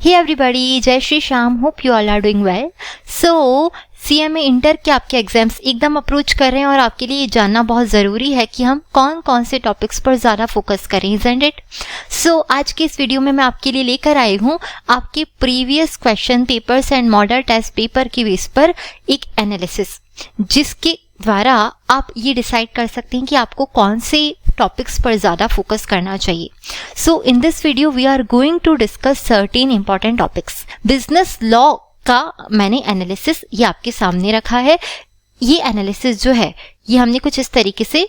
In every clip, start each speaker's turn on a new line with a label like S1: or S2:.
S1: Hey everybody, जय Shri Shyam. Hope you all are doing well. So CMA inter के आपके exams एकदम अप्रोच कर रहे हैं और आपके लिए ये जानना बहुत ज़रूरी है कि हम कौन कौन से टॉपिक्स पर ज़्यादा फोकस करें, isn't it? सो आज के इस वीडियो में मैं आपके लिए लेकर आई हूँ आपके previous question papers and model test paper की बेस पर एक एनालिसिस, जिसके द्वारा आप ये डिसाइड कर सकते हैं कि आपको कौन से टॉपिक्स पर ज़्यादा फोकस करना चाहिए. So in this video we are going to discuss certain important topics. Business law का मैंने एनालिसिस ये आपके सामने रखा है. ये एनालिसिस जो है ये हमने कुछ इस तरीके से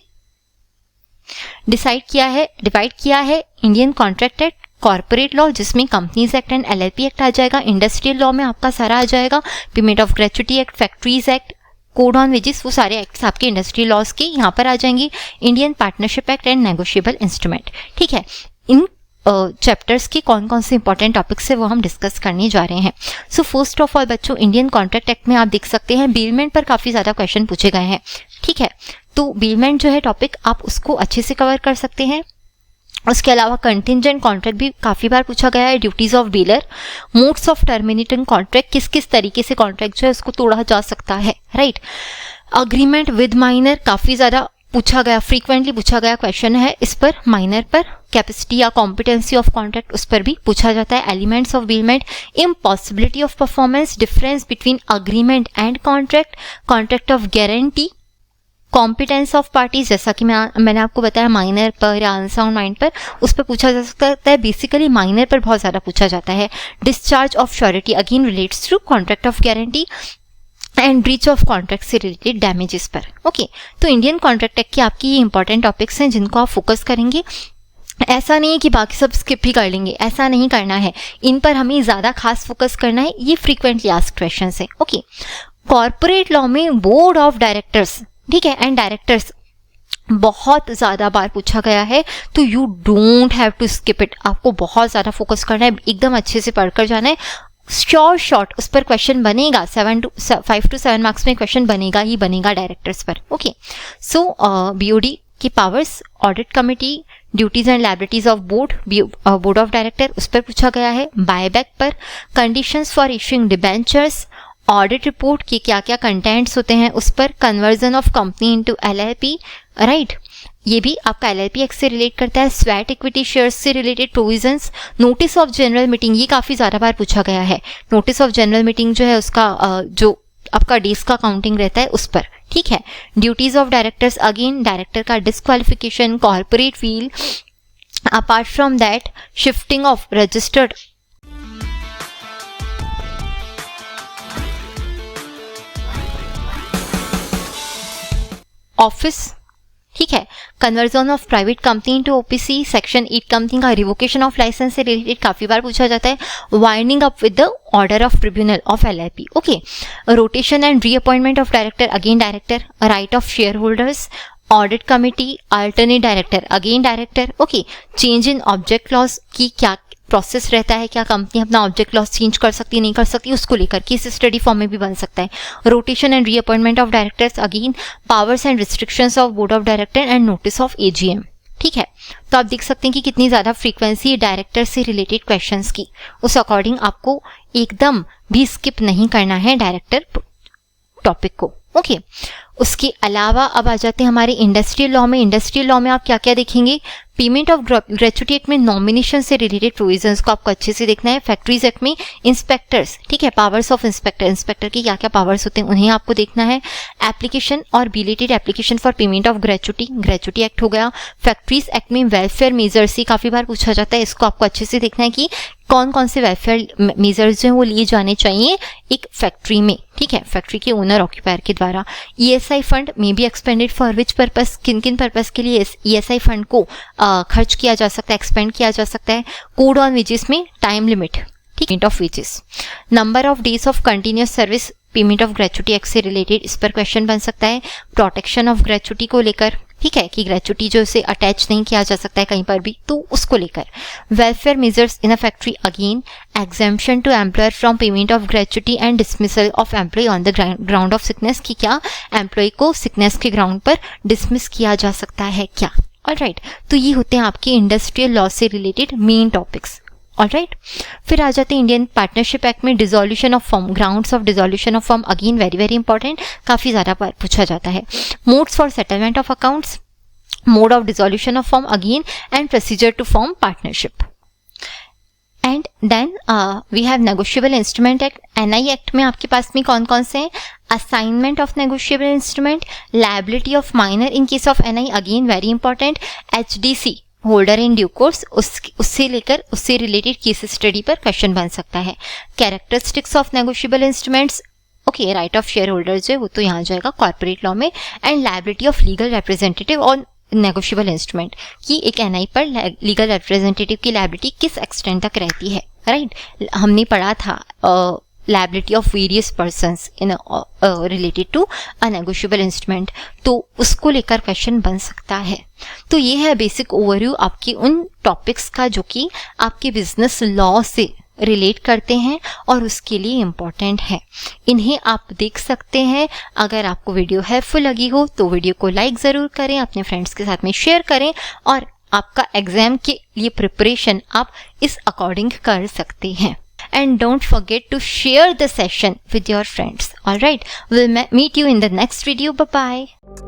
S1: डिवाइड किया है. Indian contract act, corporate law जिसमें companies act and LLP act आ जाएगा, इंडस्ट्रियल लॉ में आपका सारा आ जाएगा, payment of gratuity act, factories act, code on wages, वो सारे एक्ट्स आपके इंडस्ट्री लॉज के यहाँ पर आ जाएंगे, Indian partnership act and negotiable instrument. ठीक है, इन चैप्टर्स के कौन कौन से इंपॉर्टेंट टॉपिक्स है वो हम डिस्कस करने जा रहे हैं. सो फर्स्ट ऑफ ऑल बच्चों, इंडियन कॉन्ट्रैक्ट एक्ट में आप देख सकते हैं बेलमेंट पर काफ़ी ज़्यादा क्वेश्चन पूछे गए हैं. ठीक है, तो बेलमेंट जो है टॉपिक आप उसको अच्छे से कवर कर सकते हैं. उसके अलावा कंटिंजेंट कॉन्ट्रैक्ट भी काफ़ी बार पूछा गया है, duties of dealer, modes of terminating contract, किस किस तरीके से कॉन्ट्रैक्ट जो है उसको तोड़ा जा सकता है, राइट. अग्रीमेंट विद माइनर काफ़ी ज़्यादा पूछा गया, फ्रीक्वेंटली पूछा गया क्वेश्चन है इस पर. माइनर पर कैपेसिटी या कॉम्पिटेंसी ऑफ कॉन्ट्रैक्ट उस पर भी पूछा जाता है. Elements of bailment, impossibility of performance, difference between agreement and contract, contract of guarantee, competence of parties, जैसा कि मैंने आपको बताया माइनर पर या अनसाउंड माइंड पर उस पर पूछा जा सकता है. बेसिकली माइनर पर बहुत ज़्यादा पूछा जाता है. Discharge of surety again relates to contract of guarantee and breach of contract से रिलेटेड डैमेजेस पर. ओके, तो इंडियन कॉन्ट्रैक्ट एक्ट के आपकी ये इंपॉर्टेंट टॉपिक्स हैं जिनको आप फोकस करेंगे. ऐसा नहीं है कि बाकी सब स्किप ही कर लेंगे, ऐसा नहीं करना है. इन पर हमें ज़्यादा खास फोकस करना है. ये फ्रीक्वेंटली आस्क्ड क्वेश्चंस है. ओके, कॉर्पोरेट लॉ में बोर्ड ऑफ डायरेक्टर्स, ठीक है, एंड डायरेक्टर्स बहुत ज़्यादा बार पूछा गया है, तो you don't have to skip it. आपको बहुत ज़्यादा फोकस करना है, एकदम अच्छे से पढ़कर जाना है. शॉर्ट उस पर क्वेश्चन बनेगा, 5 to 7 मार्क्स में क्वेश्चन बनेगा ही बनेगा डायरेक्टर्स पर. ओके, सो BOD की powers, audit committee, duties and liabilities of board of director उस पर पूछा गया है. बायबैक पर, conditions for issuing debentures, audit report के क्या क्या कंटेंट्स होते हैं उस पर, conversion of company into LLP, right, ये भी आपका LLP एक्ट से रिलेट करता है. स्वेट इक्विटी शेयर्स से related provisions, notice of general meeting, ये काफ़ी ज़्यादा बार पूछा गया है. नोटिस ऑफ जनरल मीटिंग जो है उसका जो आपका डेज का काउंटिंग रहता है उस पर. ठीक है, duties of directors again director का disqualification, corporate veil. Apart from that shifting of registered office, ठीक है, conversion of private company into OPC, section 8 company का रिवोकेशन ऑफ लाइसेंस से रिलेटेड काफ़ी बार पूछा जाता है. Winding up with the order of tribunal of LLP. Okay, rotation and reappointment of director again director, right of shareholders, audit committee, alternate director again director. Okay, change in object loss की क्या process रहता है, क्या company अपना object loss change कर सकती है नहीं कर सकती, उसको लेकर केस स्टडी फॉर्म में भी बन सकता है. Rotation and reappointment of directors again, powers and restrictions of board of director and notice of AGM. ठीक है, तो आप देख सकते हैं कि कितनी ज़्यादा फ्रीक्वेंसी डायरेक्टर से रिलेटेड क्वेश्चंस की, उस अकॉर्डिंग आपको एकदम भी स्किप नहीं करना है डायरेक्टर टॉपिक को. ओके, उसके अलावा अब आ जाते हैं हमारे इंडस्ट्रियल लॉ में. इंडस्ट्रियल लॉ में आप क्या क्या देखेंगे, पेमेंट ऑफ ग्रेच्युटी एक्ट में नॉमिनेशन से रिलेटेड प्रोविजंस को आपको अच्छे से देखना है. फैक्ट्रीज एक्ट में इंस्पेक्टर्स, ठीक है, पावर्स ऑफ इंस्पेक्टर के क्या क्या पावर्स होते हैं उन्हें आपको देखना है. एप्लीकेशन और belated application for payment of gratuity act हो गया. फैक्ट्रीज एक्ट में वेलफेयर मेजर्स से काफ़ी बार पूछा जाता है, इसको आपको अच्छे से देखना है कि कौन कौन से वेलफेयर मेजर्स जो हैं वो लिए जाने चाहिए एक फैक्ट्री में. ठीक है, फैक्ट्री के ओनर ऑक्यूपायर के द्वारा. ESI फंड में be expanded for which purpose, किन किन पर्पस के लिए ESI फंड को खर्च किया जा सकता है, एक्सपेंड किया जा सकता है. कोड ऑन वेजेस में टाइम लिमिट, ठीक, of wages. Number of days of continuous service, payment of gratuity act से रिलेटेड इस पर क्वेश्चन बन सकता है. प्रोटेक्शन ऑफ ग्रेच्युटी को लेकर, ठीक है, कि ग्रेच्युटी जो उसे अटैच नहीं किया जा सकता है कहीं पर भी, तो उसको लेकर. Welfare measures in a factory again, exemption to employer from payment of gratuity and dismissal of employee on the ground of sickness, कि क्या एम्प्लॉय को सिकनेस के ग्राउंड पर डिसमिस किया जा सकता है क्या. ऑलराइट, तो ये होते हैं आपके इंडस्ट्रियल लॉ से रिलेटेड मेन टॉपिक्स. ऑलराइट, फिर आ जाते हैं इंडियन पार्टनरशिप एक्ट में dissolution of firm, grounds of dissolution of firm, again very very important, काफ़ी ज़्यादा बार पूछा जाता है. Modes for settlement of accounts, mode of dissolution of firm again, and procedure to form partnership. And then we have negotiable instrument act. NI act में आपके पास में कौन कौन से हैं? Assignment of negotiable instrument, liability of minor in case of NI, again very important, HDC holder in due course, उससे लेकर उससे रिलेटेड केस स्टडी पर क्वेश्चन बन सकता है. Characteristics of negotiable instruments, okay, right of shareholder जो है वो तो यहाँ जाएगा कॉर्पोरेट लॉ में. And liability of legal representative on negotiable instrument, कि एक एनआई पर लीगल रिप्रेजेंटेटिव की लायबिलिटी किस एक्सटेंट तक रहती है, राइट. हमने पढ़ा था liability of various persons in related to a negotiable instrument, तो उसको लेकर क्वेश्चन बन सकता है. तो ये है बेसिक ओवरव्यू आपके उन टॉपिक्स का जो कि आपके बिजनेस लॉ से रिलेट करते हैं और उसके लिए इम्पॉर्टेंट है. इन्हें आप देख सकते हैं. अगर आपको वीडियो हेल्पफुल लगी हो तो वीडियो को लाइक ज़रूर करें, अपने फ्रेंड्स के साथ में शेयर करें, और आपका एग्जाम के लिए प्रिपरेशन आप इस अकॉर्डिंग कर सकते हैं. And don't forget to share the session with your friends. Alright, we'll meet you in the next video. Bye bye.